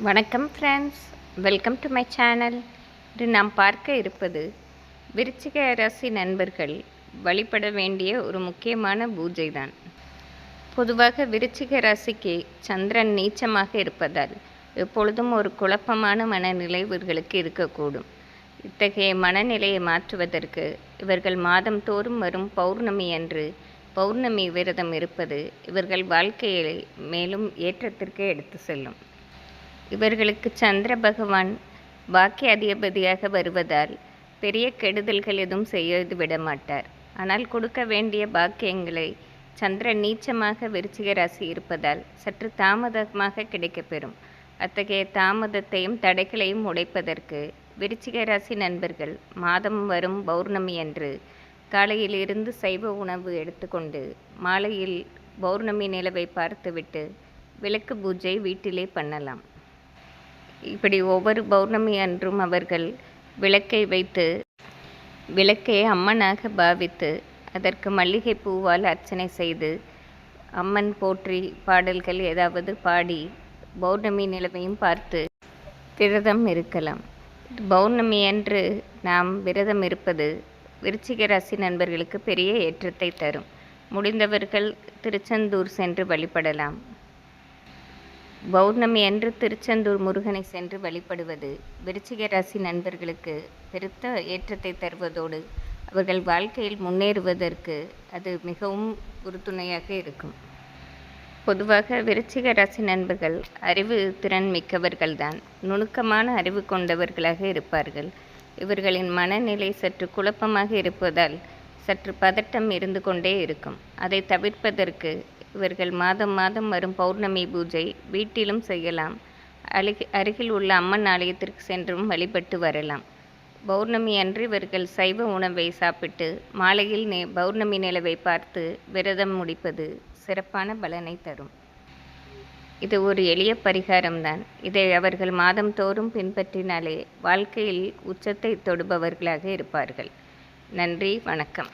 வணக்கம் friends, welcome to my channel. இது நாம் பார்க்க இருப்பது விருச்சிக ராசி நண்பர்கள் வழிபட வேண்டிய ஒரு முக்கியமான பூஜை தான். பொதுவாக விருச்சிக ராசிக்கு சந்திரன் நீச்சமாக இருப்பதால் எப்பொழுதும் ஒரு குழப்பமான மனநிலை இவர்களுக்கு இருக்கக்கூடும். இத்தகைய மனநிலையை மாற்றுவதற்கு இவர்கள் மாதம் தோறும் வரும் பௌர்ணமி அன்று பௌர்ணமி விரதம் இருப்பது இவர்கள் வாழ்க்கையை மேலும் ஏற்றத்திற்கே எடுத்து செல்லும். இவர்களுக்கு சந்திர பகவான் பாக்கிய அதிபதியாக வருவதால் பெரிய கெடுதல்கள் எதுவும் செய்து விட மாட்டார். ஆனால் கொடுக்க வேண்டிய பாக்கியங்களை சந்திரன் நீச்சமாக விருச்சிக ராசி இருப்பதால் சற்று தாமதமாக கிடைக்கப்பெறும். அத்தகைய தாமதத்தையும் தடைகளையும் உடைப்பதற்கு விருச்சிக ராசி நண்பர்கள் மாதம் வரும் பௌர்ணமி அன்று காலையில் இருந்து சைவ உணவு எடுத்துக்கொண்டு மாலையில் பௌர்ணமி நிலவை பார்த்துவிட்டு விளக்கு பூஜை வீட்டிலே பண்ணலாம். இப்படி ஒவ்வொரு பௌர்ணமி அன்றும் அவர்கள் விளக்கை வைத்து விளக்கை அம்மனாக பாவித்து அதற்கு மல்லிகை பூவால் அர்ச்சனை செய்து அம்மன் போற்றி பாடல்கள் ஏதாவது பாடி பௌர்ணமி நிலவையும் பார்த்து விரதம் இருக்கலாம். பௌர்ணமி அன்று நாம் விரதம் இருப்பது விருச்சிக ராசி நண்பர்களுக்கு பெரிய ஏற்றத்தை தரும். முடிந்தவர்கள் திருச்செந்தூர் சென்று வழிபடலாம். பௌர்ணமி அன்று திருச்செந்தூர் முருகனை சென்று வழிபடுவது விருச்சிக ராசி நண்பர்களுக்கு பெருத்த ஏற்றத்தை தருவதோடு அவர்கள் வாழ்க்கையில் முன்னேறுவதற்கு அது மிகவும் உறுதுணையாக இருக்கும். பொதுவாக விருச்சிக ராசி நண்பர்கள் அறிவு திறன் மிக்கவர்கள்தான். நுணுக்கமான அறிவு கொண்டவர்களாக இருப்பார்கள். இவர்களின் மனநிலை சற்று குழப்பமாக இருப்பதால் சற்று பதட்டம் இருந்து கொண்டே இருக்கும். அதை தவிர்ப்பதற்கு இவர்கள் மாதம் மாதம் வரும் பௌர்ணமி பூஜை வீட்டிலும் செய்யலாம். அருகில் உள்ள அம்மன் ஆலயத்திற்கு சென்றும் வழிபட்டு வரலாம். பௌர்ணமி அன்று இவர்கள் சைவ உணவை சாப்பிட்டு மாலையில் பௌர்ணமி நிலவை பார்த்து விரதம் முடிப்பது சிறப்பான பலனை தரும். இது ஒரு எளிய பரிகாரம்தான். இதை அவர்கள் மாதம் தோறும் பின்பற்றினாலே வாழ்க்கையில் உச்சத்தை தொடுபவர்களாக இருப்பார்கள். நன்றி, வணக்கம்.